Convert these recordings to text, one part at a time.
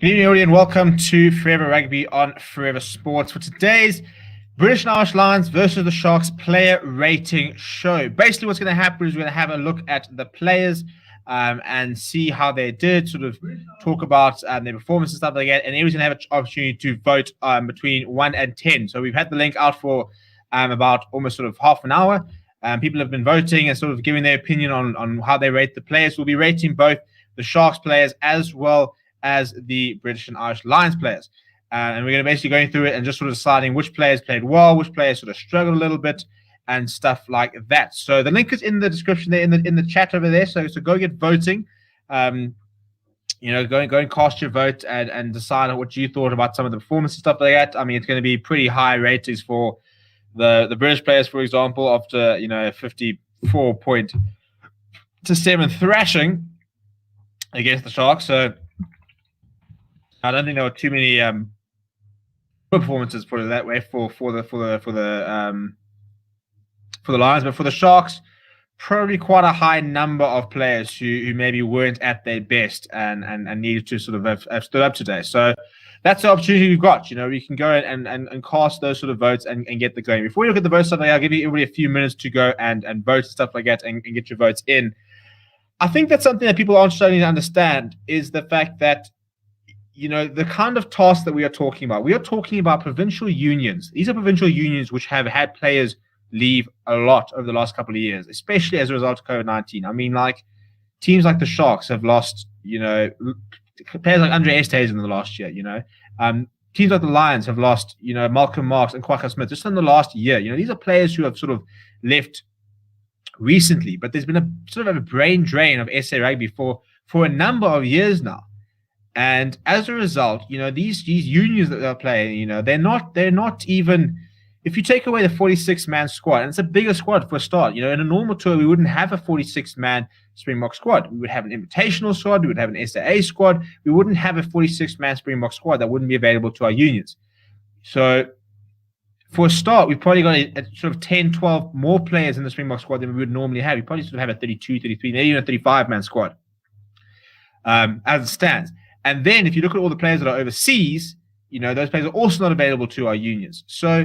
Good evening, everybody, and welcome to Forever Rugby on Forever Sports for today's British and Irish Lions versus the Sharks player rating show. Basically, what's going to happen is we're going to have a look at the players and see how they did, sort of talk about their performance and stuff like that. And everyone's going to have an opportunity to vote between 1 and 10. So we've had the link out for about almost sort of half an hour. People have been voting and sort of giving their opinion on how they rate the players. We'll be rating both the Sharks players as well as the British and Irish Lions players. And we're going to basically going through it and just sort of deciding which players played well, which players sort of struggled a little bit, and stuff like that. So the link is in the description there, in the chat over there. So go get voting. Go and cast your vote and decide what you thought about some of the performance and stuff like that. I mean, it's going to be pretty high ratings for the British players, for example, after a 54.7 thrashing against the Sharks. So I don't think there were too many performances, put it that way, for the Lions, but for the Sharks, probably quite a high number of players who maybe weren't at their best and needed to sort of have stood up today. So that's the opportunity we've got. We can go and cast those sort of votes and get the going. Before you look at the votes, I'll give you everybody a few minutes to go and vote and stuff like that and get your votes in. I think that's something that people aren't starting to understand, is the fact that the kind of task that we are talking about. We are talking about provincial unions. These are provincial unions which have had players leave a lot over the last couple of years, especially as a result of COVID-19. I mean, like teams like the Sharks have lost, players like Andre Estes in the last year, teams like the Lions have lost, Malcolm Marks and Kwaka Smith just in the last year. These are players who have sort of left recently, but there's been a sort of a brain drain of SA Rugby for a number of years now. And as a result, these unions that they're playing, they're not even, if you take away the 46-man squad, and it's a bigger squad for a start, in a normal tour, we wouldn't have a 46-man Springbok squad. We would have an invitational squad. We would have an SAA squad. We wouldn't have a 46-man Springbok squad that wouldn't be available to our unions. So for a start, we've probably got a sort of 10, 12 more players in the Springbok squad than we would normally have. We probably sort of have a 32, 33, maybe even a 35-man squad as it stands. And then if you look at all the players that are overseas, those players are also not available to our unions. So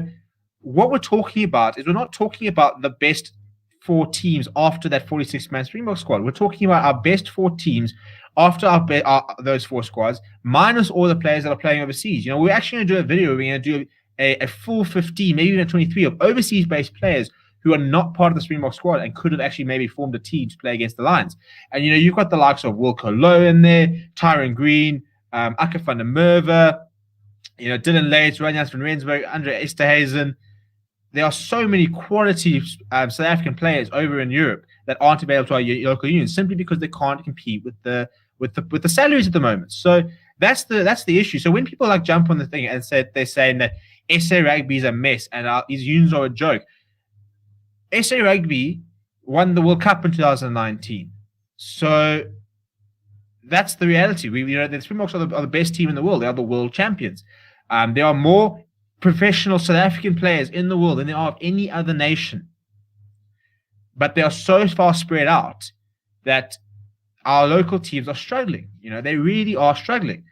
what we're talking about is we're not talking about the best 4 teams after that 46-man Springbok squad. We're talking about our best 4 teams after those 4 squads, minus all the players that are playing overseas. We're actually going to do a video. We're going to do a full 15, maybe even 23 of overseas-based players who are not part of the Springbok squad and could have actually maybe formed a team to play against the Lions. And, you've got the likes of Wilco Lowe in there, Tyron Green, Akka van der Merwe, Dylan Leitz, Ranyas van Rensburg, Andre Esterhuizen. There are so many quality South African players over in Europe that aren't available to our local unions simply because they can't compete with the salaries at the moment. So that's the issue. So when people jump on the thing and they're saying that SA Rugby is a mess and these unions are a joke, SA Rugby won the World Cup in 2019. So that's the reality. The Springboks are the best team in the world. They are the world champions. There are more professional South African players in the world than there are of any other nation. But they are so far spread out that our local teams are struggling. They really are struggling.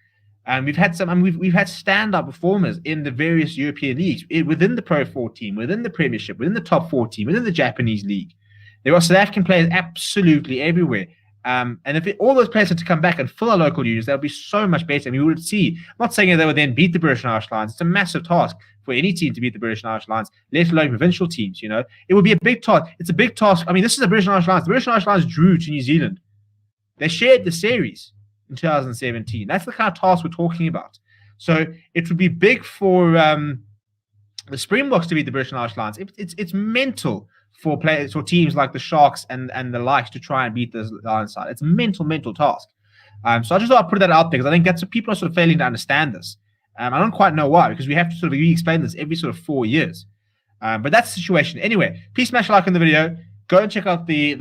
And we've had we've had stand-up performers in the various European leagues, within the Pro 4 team, within the Premiership, within the Top 4 team, within the Japanese league. There are South African players absolutely everywhere. And if all those players had to come back and fill our local unions, that would be so much better. And we would see, I'm not saying that they would then beat the British and Irish Lions. It's a massive task for any team to beat the British and Irish Lions, let alone provincial teams. It would be a big task. It's a big task. I mean, this is the British and Irish Lions. The British and Irish Lions drew to New Zealand. They shared the series in 2017. That's the kind of task we're talking about. So it would be big for the Springboks to beat the British and Irish Lions. It's mental for players, for teams like the Sharks and the likes to try and beat the Lions side. It's a mental task. So I just thought I'd put that out there because I think that's what people are sort of failing to understand this. I don't quite know why, because we have to sort of re-explain this every sort of 4 years. But that's the situation. Anyway, please smash a like on the video. Go and check out the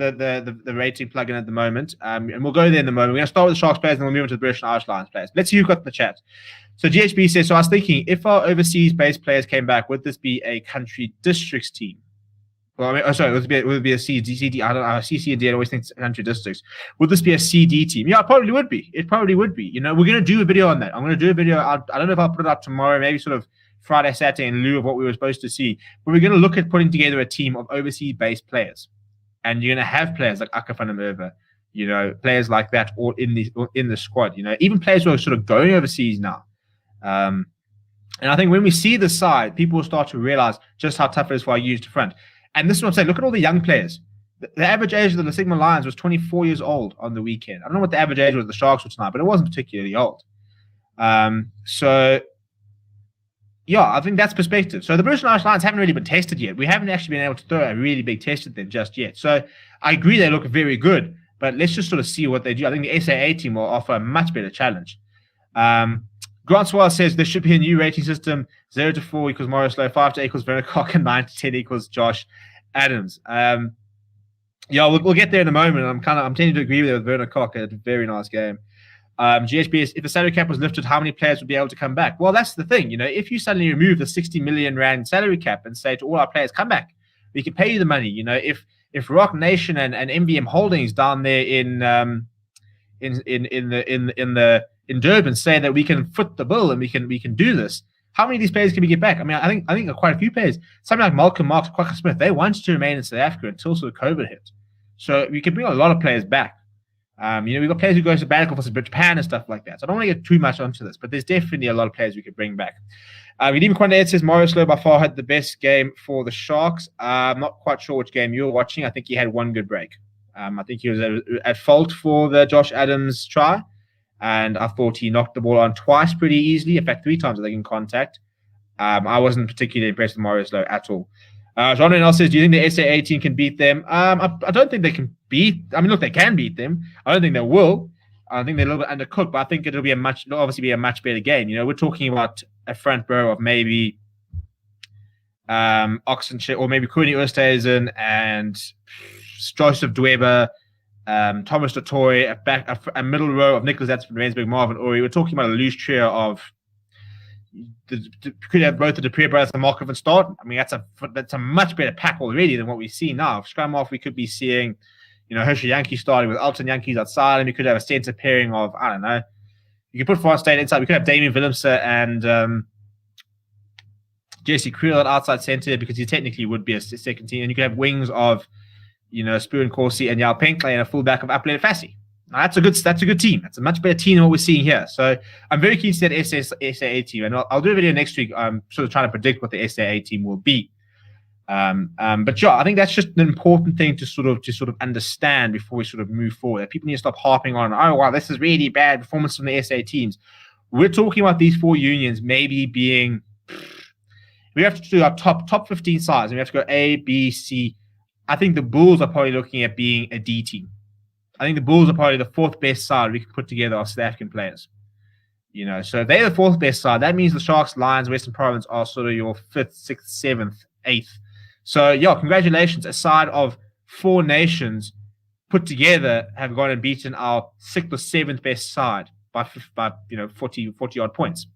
rating plugin at the moment. And we'll go there in the moment. We're going to start with the Sharks players and then we'll move on to the British and Irish Lions players. Let's see who's got in the chat. So GHB says, so I was thinking, if our overseas-based players came back, would this be a country districts team? Well, I mean, sorry, would it be a CD? I don't know. CC and D, I always think country districts. Would this be a CD team? Yeah, it probably would be. It probably would be. You know, we're going to do a video on that. I'm going to do a video. I don't know if I'll put it up tomorrow, maybe sort of Friday, Saturday, in lieu of what we were supposed to see. But we're going to look at putting together a team of overseas-based players. And you're going to have players like Aka van der Merwe, you know, players like that all in the squad. You know, even players who are sort of going overseas now. And I think when we see the side, people will start to realize just how tough it is for our youth to front. And this is what I'm saying. Look at all the young players. The average age of the Sigma Lions was 24 years old on the weekend. I don't know what the average age was of the Sharks were tonight, but it wasn't particularly old. So, yeah, I think that's perspective. So the British and Irish Lions haven't really been tested yet. We haven't actually been able to throw a really big test at them just yet. So I agree they look very good, but let's just sort of see what they do. I think the SAA team will offer a much better challenge. Grant Swell says there should be a new rating system. 0 to 4 equals Morris Lowe, 5 to 8 equals Werner Koch, and 9 to 10 equals Josh Adams. Yeah, we'll get there in a moment. I'm tending to agree with Werner Koch. A very nice game. GHBS, if the salary cap was lifted, how many players would be able to come back? Well, that's the thing. You know, if you suddenly remove the 60 million rand salary cap and say to all our players, come back, we can pay you the money. You know, if Rock Nation and MVM Holdings down there in Durban say that we can foot the bill and we can do this, how many of these players can we get back? I mean, I think quite a few players. Something like Malcolm Marks, Quacker Smith, they wanted to remain in South Africa until sort of COVID hit. So we can bring a lot of players back. You know, we've got players who go to sabbatical for Japan and stuff like that. So I don't want to get too much onto this, but there's definitely a lot of players we could bring back. Redeem Quandad says Morris Lowe by far had the best game for the Sharks. I'm not quite sure which game you were watching. I think he had one good break. I think he was at fault for the Josh Adams try. And I thought he knocked the ball on twice pretty easily. In fact, 3 times I think in contact. I wasn't particularly impressed with Morris Lowe at all. John Renell says, do you think the SAA team can beat them? I don't think they can beat. I mean, look, they can beat them. I don't think they will. I think they're a little bit undercooked, but I think it'll obviously be a much better game. You know, we're talking about a front row of maybe Oxenshire or maybe Cooney Oosthuizen and Joseph Dweber, Thomas Latoy, a middle row of Nicholas Atzman, Rensburg, Marvin Ori. We're talking about a loose trio of could have both the Dupree brothers and Markov and start. I mean, that's a much better pack already than what we see now. Scrum off, we could be seeing, you know, Hershey Yankees starting with Alton Yankees outside, and we could have a center pairing of, I don't know, you could put Fast State inside. We could have Damien Willemse and Jesse Creel at outside center because he technically would be a second team, and you could have wings of, you know, Spoon Corsi and Yao Penkley and a fullback of Upland Fassi. Now, that's a good team. That's a much better team than what we're seeing here. So I'm very keen to see that SAA team, and I'll do a video next week. I'm sort of trying to predict what the SAA team will be. But yeah, I think that's just an important thing to sort of understand before we sort of move forward. People need to stop harping on, oh wow, this is really bad performance from the SA teams. We're talking about these 4 unions maybe being. We have to do our top 15 sides, and we have to go A, B, C. I think the Bulls are probably looking at being a D team. I think the Bulls are probably the 4th best side we could put together of South African players. You know, so if they're the 4th best side, that means the Sharks, Lions, Western Province are sort of your 5th, 6th, 7th, 8th. So yeah, congratulations. A side of 4 nations put together have gone and beaten our 6th or 7th best side by 40 odd points.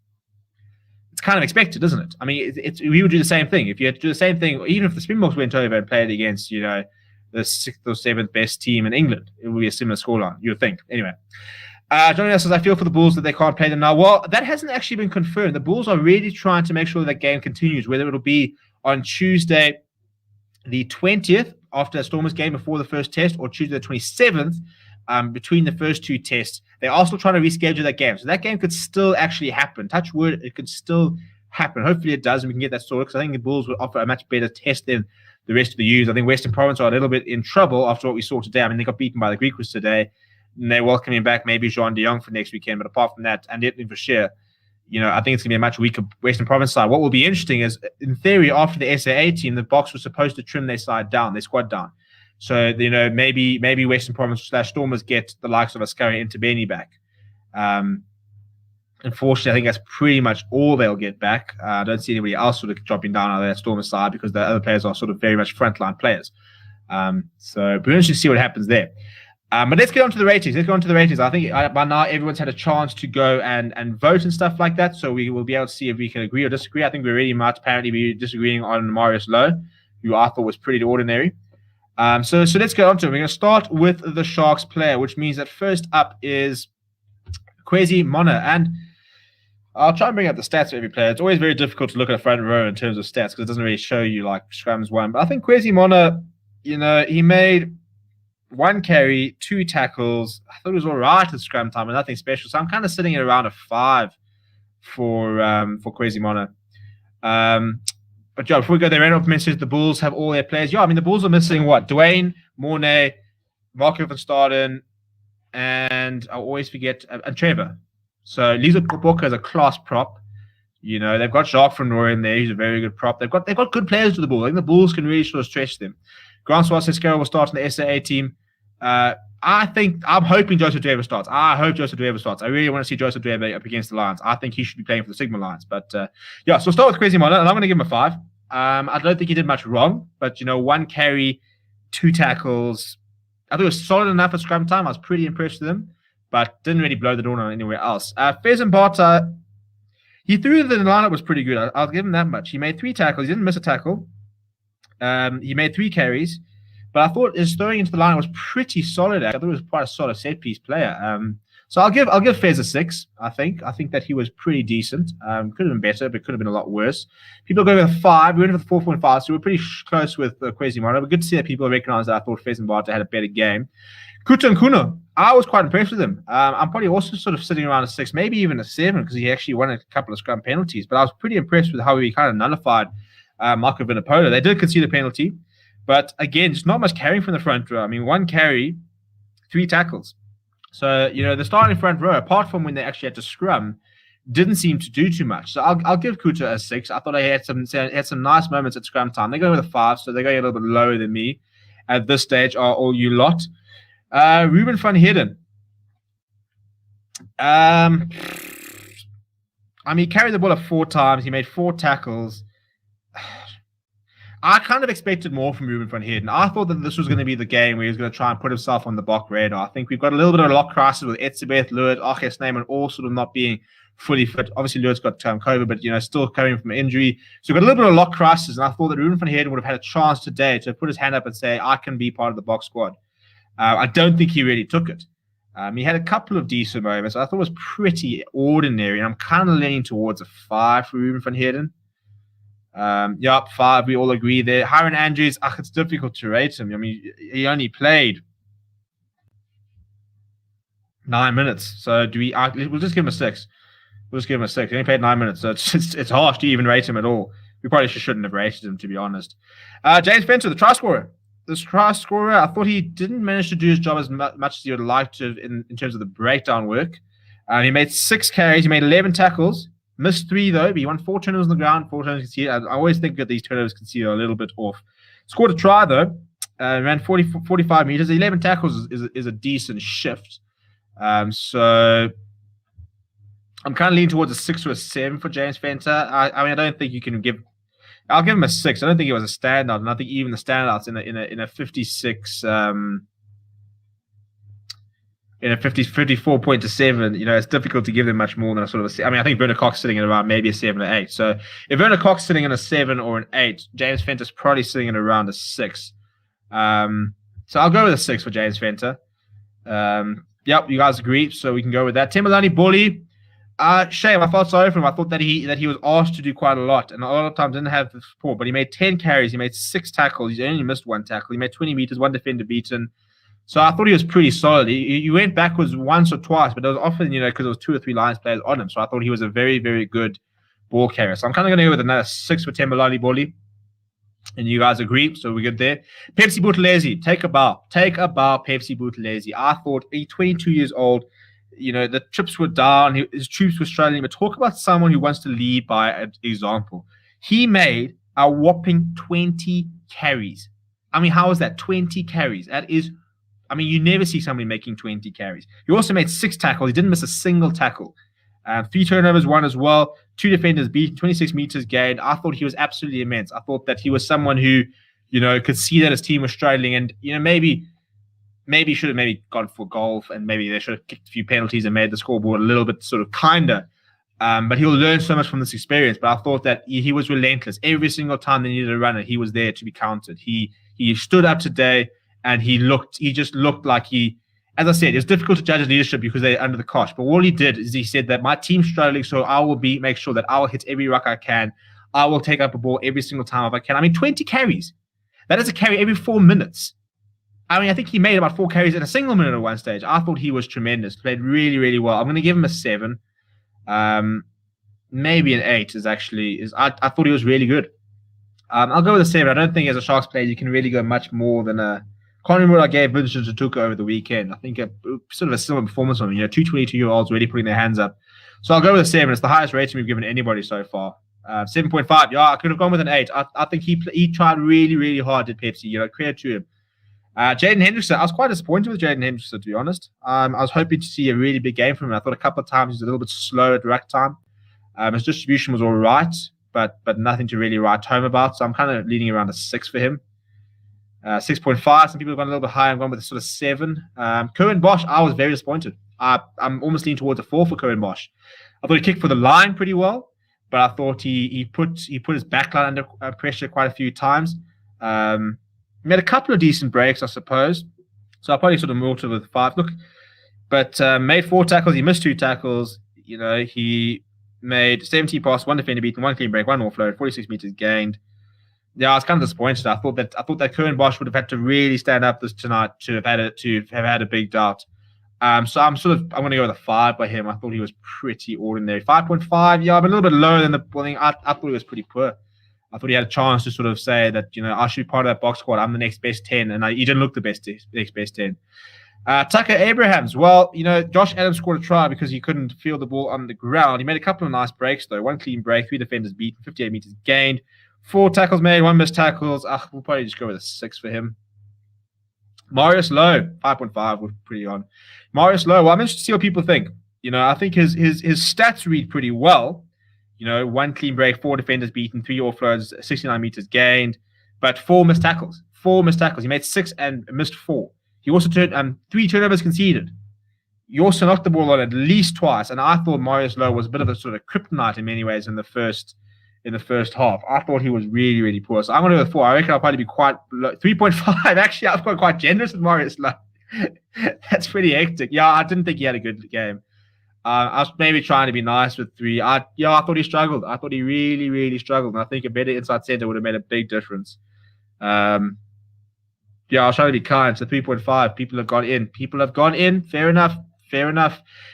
It's kind of expected, isn't it? I mean, we would do the same thing. If you had to do the same thing, even if the Springboks went over and played against, you know, the 6th or 7th best team in England, it would be a similar scoreline, you would think. Anyway, Johnny says, I feel for the Bulls that they can't play them now. Well, that hasn't actually been confirmed. The Bulls are really trying to make sure that game continues, whether it'll be on Tuesday the 20th after the Stormers game before the first test, or Tuesday the 27th between the first 2 tests. They're also trying to reschedule that game. So that game could still actually happen. Touch wood, it could still happen. Hopefully it does, and we can get that sorted, because I think the Bulls would offer a much better test than the rest of the U's. I think Western Province are a little bit in trouble after what we saw today. I mean, they got beaten by the Griquas today, and they're welcoming back maybe Jean de Jong for next weekend. But apart from that, and Edwin Verscher, you know, I think it's going to be a much weaker Western Province side. What will be interesting is, in theory, after the SAA team, the Boks was supposed to trim their side down, their squad down. So, you know, maybe Western Province / Stormers get the likes of Ascari and Tabeni back. Unfortunately, I think that's pretty much all they'll get back. I don't see anybody else sort of dropping down on that Stormers side, because the other players are sort of very much frontline players. So we're interested to see what happens there. But let's get on to the ratings. I think by now everyone's had a chance to go and vote and stuff like that. So we will be able to see if we can agree or disagree. I think we really might apparently be disagreeing on Marius Lowe, who I thought was pretty ordinary. So let's get on to it. We're going to start with the Sharks player, which means that first up is Kwesi Mona. And I'll try and bring up the stats for every player. It's always very difficult to look at a front row in terms of stats because it doesn't really show you like scrums won. But I think Kwesi Mona, he made 1 carry, 2 tackles. I thought it was all right at scrum time, but nothing special. So I'm kind of sitting at around a 5 for Kwesi Mona. But yeah, before we go there, Randolph mentions the Bulls have all their players. Yeah, I mean, the Bulls are missing what? Dwayne, Mornay, Marco van Staden, and I always forget, and Trevor. So Lisa Boca is a class prop. They've got Jacques from Roy in there. He's a very good prop. They've got good players to the Bulls. I think the Bulls can really sort of stretch them. Grant Suarez-Esquero will start in the SAA team. I'm hoping Joseph Dweba starts. I hope Joseph Dweba starts. I really want to see Joseph Dweba up against the Lions. I think he should be playing for the Sigma Lions. But so we'll start with Kwesi Mona, and I'm going to give him a 5. I don't think he did much wrong, but 1 carry, 2 tackles. I think it was solid enough at scrum time. I was pretty impressed with him, but didn't really blow the door on anywhere else. Fez Mbata, he threw the lineup was pretty good. I'll give him that much. He made 3 tackles. He didn't miss a tackle. He made 3 carries, but I thought his throwing into the line was pretty solid. I thought he was quite a solid set piece player. So I'll give Fez a 6. I think that he was pretty decent. Could have been better, but could have been a lot worse. People go with a 5. We went with a 4.5, so we're pretty close with Kwesi Mona. But good to see that people recognize that I thought Fez Mbata had a better game. Kuta and Kuno, I was quite impressed with him. I'm probably also sort of sitting around a 6, maybe even a 7, because he actually won a couple of scrum penalties. But I was pretty impressed with how he kind of nullified Marco Vinopola. They did concede a penalty, but again, just not much carrying from the front row. I mean, 1 carry, 3 tackles. So, the starting front row, apart from when they actually had to scrum, didn't seem to do too much. So I'll give Kuta a 6. I thought he had some nice moments at scrum time. They're going with a 5, so they're going a little bit lower than me at this stage, are all you lot. Ruben van Heerden. He carried the ball 4 times. He made 4 tackles. I kind of expected more from Ruben van Heerden. I thought that this was going to be the game where he was going to try and put himself on the Bok radar. I think we've got a little bit of a lock crisis with Etzebeth, Lewis, Aches Neyman all sort of not being fully fit. Obviously, Lewis got COVID, but still coming from an injury. So we've got a little bit of a lock crisis, and I thought that Ruben van Heerden would have had a chance today to put his hand up and say, I can be part of the Bok squad. I don't think he really took it. He had a couple of decent moments. I thought it was pretty ordinary, and I'm kind of leaning towards a 5 for Ruben van Heerden. 5. We all agree there. Hiron Andrews, it's difficult to rate him. I mean, he only played 9 minutes. So we'll just give him a 6. We'll just give him a 6. He only played 9 minutes, so it's harsh to even rate him at all. We probably shouldn't have rated him, to be honest. James Fenter, the try scorer. This try scorer, I thought he didn't manage to do his job as much as he would like to in terms of the breakdown work. He made 6 carries. He made 11 tackles. Missed 3, though, but he won 4 turnovers on the ground, 4 turnovers conceded. I always think that these turnovers conceded are a little bit off. Scored a try, though. Ran 45 meters. 11 tackles is a decent shift. So I'm kind of leaning towards a 6 or a 7 for James Fenter. I don't think you can give... I'll give him a 6. I don't think he was a standout, and I think even the standouts in a 56... in a 54.7, it's difficult to give them much more than a sort of I think Werner Cox sitting at around maybe a 7 or 8. So if Werner Cox sitting in a 7 or an 8, James Fenter's probably sitting at around a 6. So I'll go with a 6 for James Fenter. You guys agree, so we can go with that. Timberlani Bully. Shame, I felt sorry for him. I thought that he was asked to do quite a lot, and a lot of times didn't have the support, but he made 10 carries, he made 6 tackles, he only missed 1 tackle, he made 20 meters, 1 defender beaten. So I thought he was pretty solid. He went backwards once or twice, but it was often, because there was 2 or 3 Lions players on him. So I thought he was a very, very good ball carrier. So I'm kind of going to go with another 6 for Timberlani Bully. And you guys agree, so we're good there. Pepsi Buthelezi, take a bow, Pepsi Buthelezi. I thought he's 22 years old. The chips were down, his troops were struggling. But talk about someone who wants to lead by example. He made a whopping 20 carries. How is that? 20 carries. That is... you never see somebody making 20 carries. He also made 6 tackles. He didn't miss a single tackle. 3 turnovers, 1 as well. 2 defenders beaten, 26 meters gained. I thought he was absolutely immense. I thought that he was someone who, could see that his team was struggling, and maybe should have gone for golf, and maybe they should have kicked a few penalties and made the scoreboard a little bit sort of kinder. But he'll learn so much from this experience. But I thought that he was relentless. Every single time they needed a runner, he was there to be counted. He stood up today, and he just looked like he, as I said, it's difficult to judge his leadership because they're under the cosh. But all he did is he said that my team's struggling, so I will make sure that I will hit every ruck I can. I will take up a ball every single time if I can. I mean, 20 carries. That is a carry every 4 minutes. I mean, I think he made about 4 carries in a single minute at one stage. I thought he was tremendous. Played really, really well. I'm going to give him a 7. Maybe an 8 is actually I thought he was really good. I'll go with a 7. I don't think as a Sharks player you can really go much more than a. Can't remember what I gave Vincent Tutuka over the weekend. I think sort of a similar performance on him. 2 22-year-olds really putting their hands up. So I'll go with a 7. It's the highest rating we've given anybody so far. 7.5. Yeah, I could have gone with an 8. I think he tried really, really hard at Pepsi. Credit to him. Jaden Hendrickson, I was quite disappointed with Jaden Hendrickson, to be honest. I was hoping to see a really big game from him. I thought a couple of times he was a little bit slow at ruck time. His distribution was all right, but nothing to really write home about. So I'm kind of leaning around a 6 for him. 6.5. Some people have gone a little bit higher. I'm going with a sort of 7. Cohen Bosch, I was very disappointed. I'm almost leaning towards a 4 for Cohen Bosch. I thought he kicked for the line pretty well, but I thought he put his backline under pressure quite a few times. He made a couple of decent breaks, I suppose. So I'll probably sort of move to with 5. Look, but made 4 tackles. He missed 2 tackles. He made 17 passes, 1 defender beaten, 1 clean break, 1 offload, 46 meters gained. Yeah, I was kind of disappointed. I thought that Cohen Bosch would have had to really stand up this tonight to have had a big doubt. So I'm going to go with a 5 by him. I thought he was pretty ordinary. 5.5. Yeah, I'm a little bit lower than the thing. I thought he was pretty poor. I thought he had a chance to sort of say that, I should be part of that box squad. I'm the next best 10. And he didn't look the next best 10. Tucker Abrahams. Well, Josh Adams scored a try because he couldn't feel the ball on the ground. He made a couple of nice breaks, though. 1 clean break, 3 defenders beaten, 58 meters gained, 4 tackles made, 1 missed tackles. We'll probably just go with a 6 for him. Marius Lowe, 5.5. We're pretty on. Marius Lowe, well, I'm interested to see what people think. I think his stats read pretty well. 1 clean break, 4 defenders beaten, 3 offloads, 69 meters gained, but 4 missed tackles. 4 missed tackles. He made 6 and missed 4. He also turned 3 turnovers conceded. He also knocked the ball on at least twice, and I thought Marius Lowe was a bit of a sort of kryptonite in many ways in the first half. I thought he was really, really poor. So I'm going to go with 4. I reckon I'll probably be quite low. 3.5. Actually, I've got quite generous with Marius Lowe. That's pretty hectic. Yeah, I didn't think he had a good game. I was maybe trying to be nice with 3. I thought he struggled. I thought he really, really struggled. And I think a better inside center would have made a big difference. I was trying to be kind. So 3.5. People have gone in. Fair enough.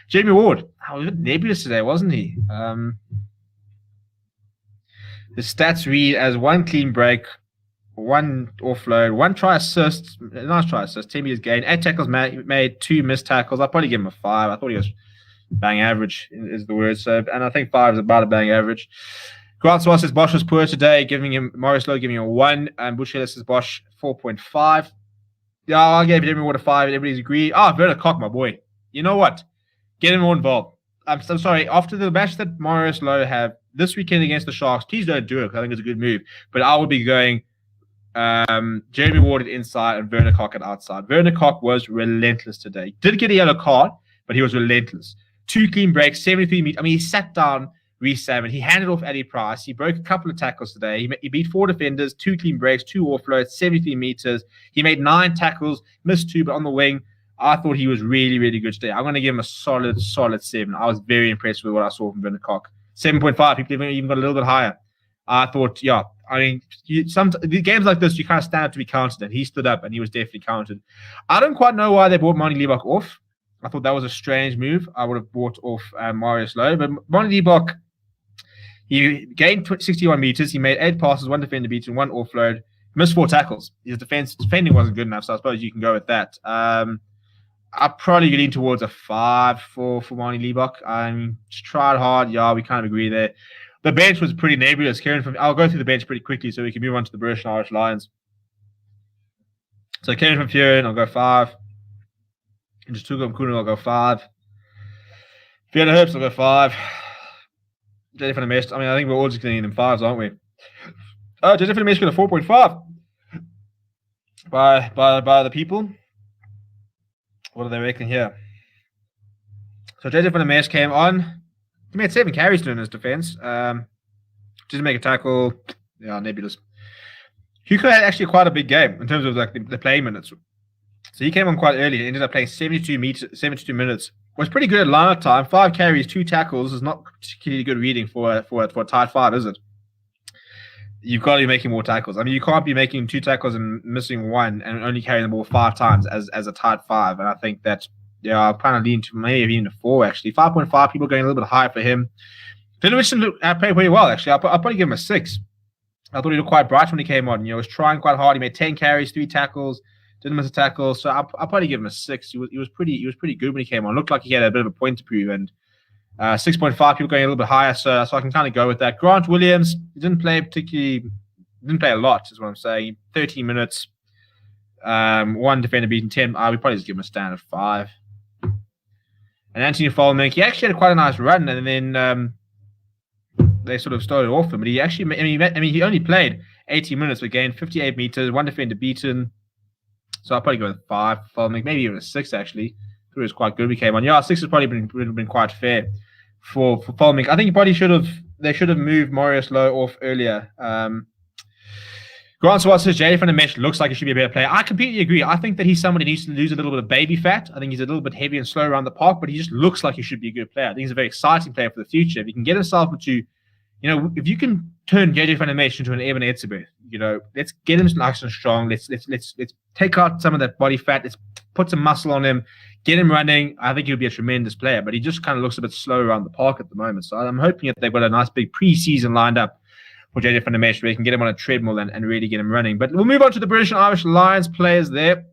Jamie Ward. He was a bit nebulous today, wasn't he? The stats read as 1 clean break, 1 offload, 1 try assist. Nice try assist. 10 meters gained. 8 tackles made, 2 missed tackles. I'll probably give him a 5. I thought he was bang average is the word. So, and I think 5 is about a bang average. Grant Swan says Bosch was poor today, Marius Lowe giving him a 1, and Bush says Bosch 4.5. Yeah, I gave Jeremy Ward a 5, and everybody's agreed. Werner Koch, my boy. You know what? Get him more involved. I'm sorry. After the match that Marius Lowe have this weekend against the Sharks, please don't do it because I think it's a good move. But I would be going Jeremy Ward at inside and Werner Koch at outside. Werner Koch was relentless today. Did get a yellow card, but he was relentless. 2 clean breaks, 73 meters. I mean, he sat down Reece Salmon. He handed off Eddie Price. He broke a couple of tackles today. He beat 4 defenders, 2 clean breaks, 2 offloads, 73 meters. He made 9 tackles, missed 2, but on the wing. I thought he was really, really good today. I'm going to give him a solid 7. I was very impressed with what I saw from Werner Koch. 7.5. People even got a little bit higher. I thought, the games like this, you kind of stand up to be counted, and he stood up, and he was definitely counted. I don't quite know why they brought Monty Liebach off. I thought that was a strange move. I would have brought off Marius Lowe, but Monty Liebach, he gained 61 meters. He made 8 passes, 1 defender beaten, 1 offload, missed 4 tackles. His defending wasn't good enough, so I suppose you can go with that. I'm probably getting towards a 5 for Monty Liebach. Just tried hard. Yeah, we kind of agree there. The bench was pretty nebulous. I'll go through the bench pretty quickly so we can move on to the British and Irish Lions. So Kieran from Furin, I'll go 5. And just Tuga Mkuno, I'll go 5. Fiona Herbst, I'll go 5. JJ van der Mest, I think we're all just getting in 5s, aren't we? JJ van der Mest got a 4.5 by the people. What do they reckon here? So JJ van der Mest came on. He made 7 carries in his defense. Didn't make a tackle. Yeah, nebulous. Hugo had actually quite a big game in terms of like the playing minutes. So he came on quite early and ended up playing 72 minutes. Was pretty good at line-up time. 5 carries, 2 tackles is not particularly good reading for a tight 5, is it? You've got to be making more tackles. I mean, you can't be making 2 tackles and missing 1 and only carrying the ball 5 times as a tight 5. And I think that, yeah, I'll kind of lean to maybe even a 4, actually. 5.5, people going a little bit higher for him. Dylan Richardson played pretty well, actually. I'll probably give him a 6. I thought he looked quite bright when he came on. You know, he was trying quite hard. He made 10 carries, 3 tackles, didn't miss a tackle. So I'll probably give him a 6. He was pretty good when he came on. Looked like he had a bit of a point to prove. And 6.5, people going a little bit higher. So I can kind of go with that. Grant Williams, he didn't play a lot, is what I'm saying. 13 minutes, 1 defender beaten 10. I would probably just give him a standard 5. And Anthony Folmink, he actually had quite a nice run, and then they sort of started off him. But he actually, he only played 18 minutes, but gained 58 meters, 1 defender beaten. So I'll probably go with 5 for Folmink, maybe even a 6 actually. Thought it was quite good. We came on. Yeah, 6 has probably been quite fair for Folmink. I think they should have moved Marius Lowe off earlier. Grant Swart says Jay van der Mesh looks like he should be a better player. I completely agree. I think that he's someone who needs to lose a little bit of baby fat. I think he's a little bit heavy and slow around the park, but he just looks like he should be a good player. I think he's a very exciting player for the future. If he can get himself into, if you can turn JJ van der Mesh into an Evan Etzebeth, let's get him nice and strong. Let's take out some of that body fat. Let's put some muscle on him, get him running. I think he'll be a tremendous player, but he just kind of looks a bit slow around the park at the moment. So I'm hoping that they've got a nice big preseason lined up for JJ van der Mesh, where you can get him on a treadmill and really get him running. But we'll move on to the British and Irish Lions players there.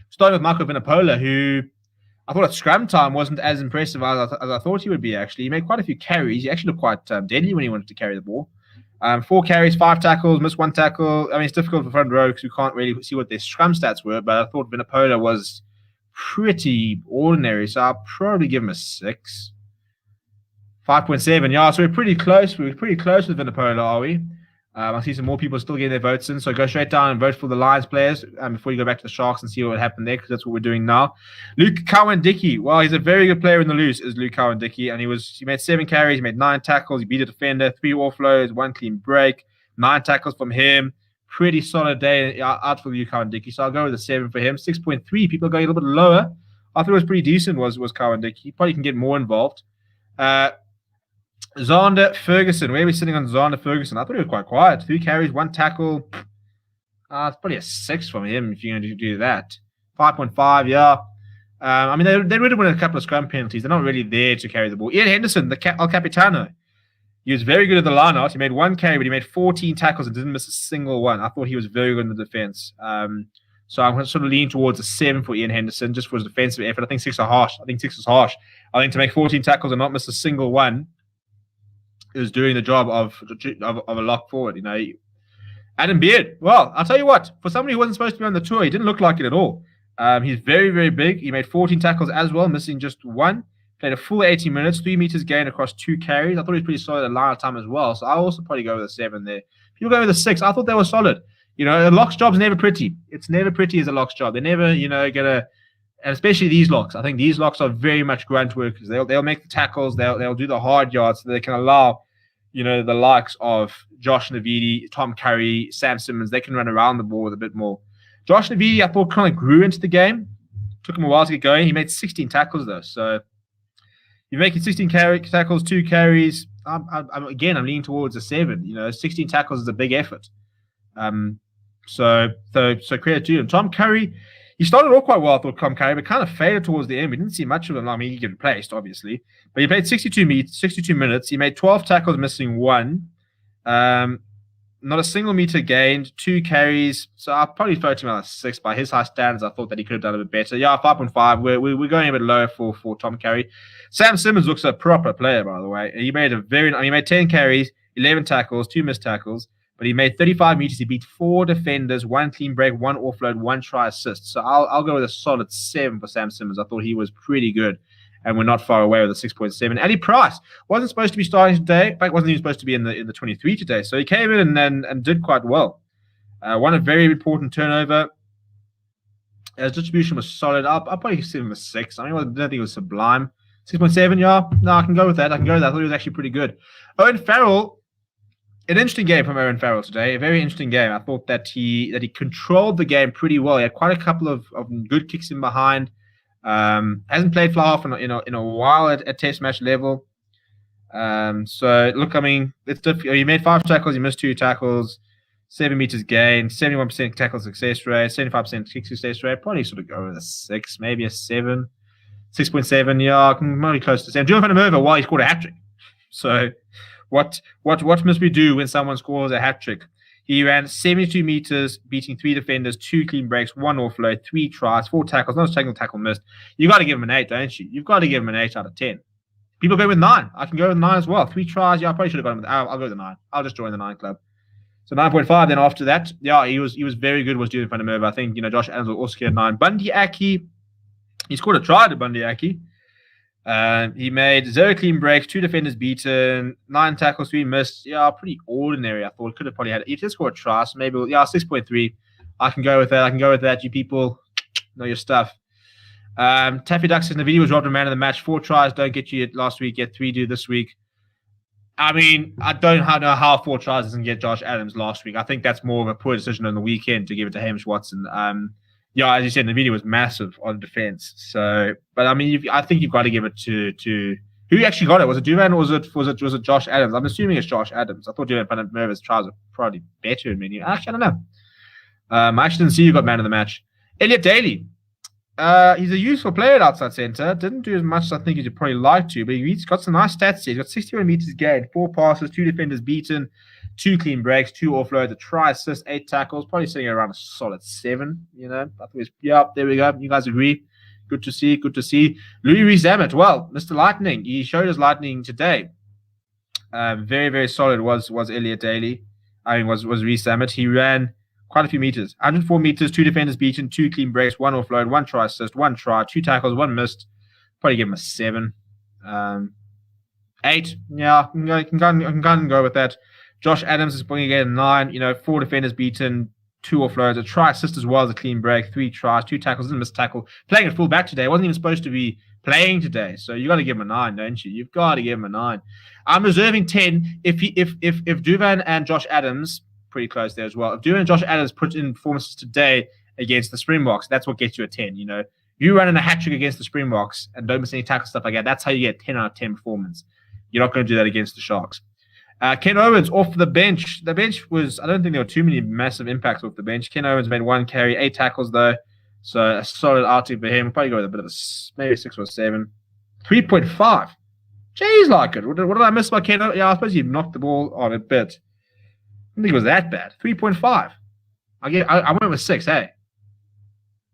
Starting with Michael Vinipola, who I thought at scrum time wasn't as impressive as I thought he would be, actually. He made quite a few carries. He actually looked quite deadly when he wanted to carry the ball. 4 carries, 5 tackles, missed 1 tackle. I mean, it's difficult for front row because we can't really see what their scrum stats were, but I thought Vinipola was pretty ordinary, so I'll probably give him a 6. 5.7, yeah, so we're pretty close. We're pretty close with Vinipola, are we? I see some more people still getting their votes in, so go straight down and vote for the Lions players before you go back to the Sharks and see what happened there, because that's what we're doing now. Luke Cowan-Dickey, well, he's a very good player in the loose, is Luke Cowan-Dickey, and he made 7 carries, he made 9 tackles, he beat a defender, 3 offloads, 1 clean break, 9 tackles from him. Pretty solid day out for Luke Cowan-Dickey, so I'll go with a 7 for him. 6.3, people are going a little bit lower. I thought it was pretty decent, was Cowan-Dickey. He probably can get more involved. Zander Ferguson. Where are we sitting on Zander Ferguson? I thought he was quite quiet. 3 carries, 1 tackle. It's probably a 6 from him if you're going to do that. 5.5, yeah. I mean, they would win a couple of scrum penalties. They're not really there to carry the ball. Ian Henderson, the El Capitano. He was very good at the line-out. He made 1 carry, but he made 14 tackles and didn't miss a single one. I thought he was very good in the defense. So I'm going to sort of lean towards a 7 for Ian Henderson just for his defensive effort. I think 6 are harsh. I think 6 is harsh. I think to make 14 tackles and not miss a single one is doing the job of a lock forward. Adam Beard. Well, I'll tell you what. For somebody who wasn't supposed to be on the tour, he didn't look like it at all. He's very, very big. He made 14 tackles as well, missing just 1. Played a full 80 minutes, 3 meters gain across 2 carries. I thought he was pretty solid at line of time as well. So I'll also probably go with a 7 there. People go with a 6. I thought they were solid. A lock's job's never pretty. It's never pretty as a lock's job. They're never, gonna, and especially these locks. I think these locks are very much grunt workers. They'll make the tackles. They'll do the hard yards so they can allow, the likes of Josh Navidi, Tom Curry, Sam Simmons. They can run around the ball with a bit more. Josh Navidi, I thought, kind of grew into the game. Took him a while to get going. He made 16 tackles though. So you're making 16 tackles, 2 carries. I'm leaning towards a 7. 16 tackles is a big effort. So credit to him. Tom Curry, he started off quite well, I thought, Tom Curry, but kind of faded towards the end. We didn't see much of him. I mean, he get replaced, obviously. But he played 62 minutes. He made 12 tackles, missing 1. Not a single meter gained, 2 carries. So I'll probably throw to him at a 6. By his high standards, I thought that he could have done a bit better. Yeah, 5.5. We're going a bit lower for Tom Curry. Sam Simmons looks a proper player, by the way. He made he made 10 carries, 11 tackles, 2 missed tackles. But he made 35 meters. He beat 4 defenders, 1 clean break, 1 offload, 1 try assist. So I'll go with a solid 7 for Sam Simmons. I thought he was pretty good, and we're not far away with a 6.7. Ali Price wasn't supposed to be starting today. In fact, wasn't even supposed to be in the 23 today. So he came in and did quite well. Won a very important turnover. His distribution was solid. I'll probably give him a 6. I don't think it was sublime. 6.7, yeah. No, I can go with that. I thought he was actually pretty good. Owen Farrell, an interesting game from Owen Farrell today. A very interesting game. I thought that he controlled the game pretty well. He had quite a couple of good kicks in behind. Hasn't played fly half in a while at test match level. So look, I mean, it's difficult. He made 5 tackles. He missed 2 tackles. 7 meters gain, 71% tackle success rate, 75% kick success rate. Probably sort of go with a 6, maybe a 7. 6.7, yeah, I can maybe close to 7. Jonathan Merva, while he scored a hat trick. So, what must we do when someone scores a hat trick? He ran 72 meters, beating 3 defenders, 2 clean breaks, 1 offload, 3 tries, 4 tackles, not a single tackle missed. You got to give him an 8, don't you? You've got to give him an 8 out of 10. People go with 9. I can go with 9 as well. 3 tries, yeah, I probably should have gone with. I'll go with the 9. I'll just join the 9 club. So 9.5. Then after that, yeah, he was very good. Was Julian van der Merwe. I think Josh Adams will also get 9. Bundy Aki, he scored a try to Bundy Aki. He made 0 clean breaks, 2 defenders beaten, 9 tackles, 3 missed. Yeah, pretty ordinary. I thought could have probably had. He did score a try, so maybe 6.3. I can go with that. You people know your stuff. Taffy Duck says Navidi was robbed a man of the match. 4 tries don't get you last week. Get 3 do this week. I mean, I don't know how 4 tries doesn't get Josh Adams last week. I think that's more of a poor decision on the weekend to give it to Hamish Watson. Yeah, as you said, the video was massive on defense. So, but I mean, I think you've got to give it to who actually got it. Was it Duvan or was it Josh Adams? I'm assuming it's Josh Adams. I thought Duvan van der Merwe's tries were probably better in many. Actually, I don't know. I actually didn't see who got man of the match. Elliot Daly. He's a useful player at outside centre. Didn't do as much as I think he'd probably like to, but he's got some nice stats here. He's got 61 meters gained, 4 passes, 2 defenders beaten, 2 clean breaks, 2 offloads, a try assist, 8 tackles. Probably sitting around a solid 7. I think it's there we go. You guys agree? Good to see. Louis Rees-Zammit. Well, Mr. Lightning. He showed his lightning today. Very very solid was Elliot Daly. I mean was Rees-Zammit. He ran quite a few meters. 104 meters, 2 defenders beaten, 2 clean breaks, 1 offload, 1 try assist, 1 try, 2 tackles, 1 missed. Probably give him a 7. 8. Yeah, I can go with that. Josh Adams is bringing again a 9. 4 defenders beaten, 2 offloads, a try assist as well as a clean break, 3 tries, 2 tackles, didn't miss tackle. Playing at full back today. Wasn't even supposed to be playing today. So you got to give him a 9, don't you? You've got to give him a 9. I'm reserving 10 if Duvan and Josh Adams, pretty close there as well. If Duvan and Josh Adams put in performances today against the Springboks, that's what gets you a 10. You running a hat trick against the Springboks and don't miss any tackle stuff like that. That's how you get 10 out of 10 performance. You're not going to do that against the Sharks. Ken Owens off the bench. The bench was, I don't think there were too many massive impacts off the bench. Ken Owens made 1 carry, 8 tackles though. So a solid outing for him. Probably go with a bit of maybe 6 or 7. 3.5. Jeez, like it. What did I miss by Ken Owens? Yeah, I suppose he knocked the ball on a bit. I don't think it was that bad. 3.5. I went with 6, hey?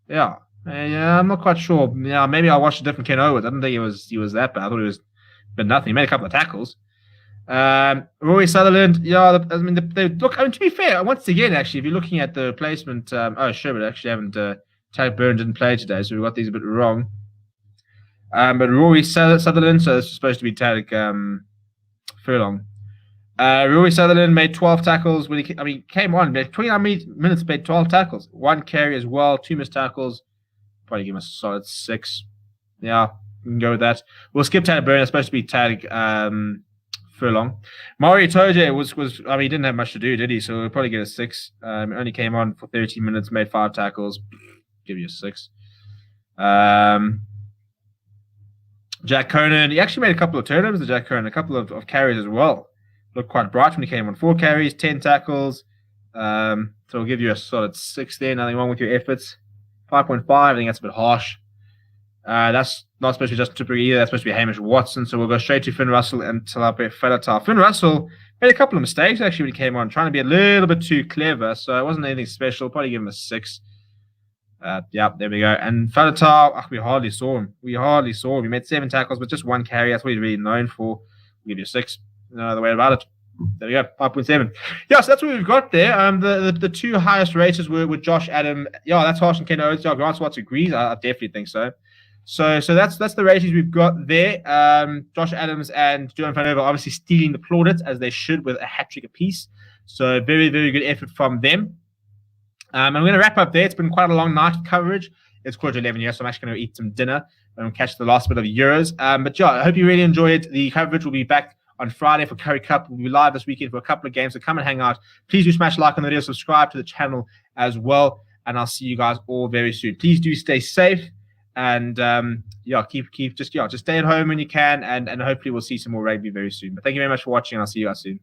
Yeah. Yeah, I'm not quite sure. Yeah, maybe I watched a different Ken Owens. I didn't think he was that bad. I thought he was but nothing. He made a couple of tackles. Rory Sutherland, yeah, they look, to be fair, once again, actually, if you're looking at the placement, but actually haven't, Tag Byrne didn't play today, so we got these a bit wrong. But Rory Sutherland, so it's supposed to be Tag Furlong. Rory Sutherland made 12 tackles when he came on, 29 minutes, made 12 tackles. 1 carry as well, 2 missed tackles. Probably give him a solid 6. Yeah, we can go with that. We'll skip Tag Byrne. It's supposed to be Tag Furlong. Mario Toje was he didn't have much to do, did he? So we'll probably get a 6. Only came on for 13 minutes, made 5 tackles. Give you a 6. Jack Conan, he actually made a couple of turnovers, Jack Conan, a couple of carries as well. Looked quite bright when he came on. 4 carries, 10 tackles. So we'll give you a solid 6 there. Nothing wrong with your efforts. 5.5, I think that's a bit harsh. That's not supposed to be Justin Tippery either. That's supposed to be Hamish Watson. So we'll go straight to Finn Russell and Talape Falatau. Finn Russell made a couple of mistakes actually when he came on, trying to be a little bit too clever. So it wasn't anything special. Probably give him a 6. Yeah, there we go. And Falatau, we hardly saw him. He made 7 tackles, but just 1 carry. That's what he's really known for. We'll give you a 6. No other way about it. There we go, 5.7. Yeah, so that's what we've got there. The 2 highest raters were Josh Adam. Yeah, that's harsh and Ken Owens. Yeah, Grant Swartz agrees. I definitely think so. So that's the ratings we've got there. Josh Adams and Johan van Over obviously stealing the plaudits as they should with a hat trick apiece. So very very good effort from them. I'm going to wrap up there. It's been quite a long night of coverage. It's 11:15 here, so I'm actually going to eat some dinner and catch the last bit of Euros. But yeah, I hope you really enjoyed the coverage. We'll be back on Friday for Curry Cup. We'll be live this weekend for a couple of games, so come and hang out. Please do smash like on the video, subscribe to the channel as well, and I'll see you guys all very soon. Please do stay safe, and just stay at home when you can, and hopefully we'll see some more rugby very soon. But thank you very much for watching, and I'll see you guys soon.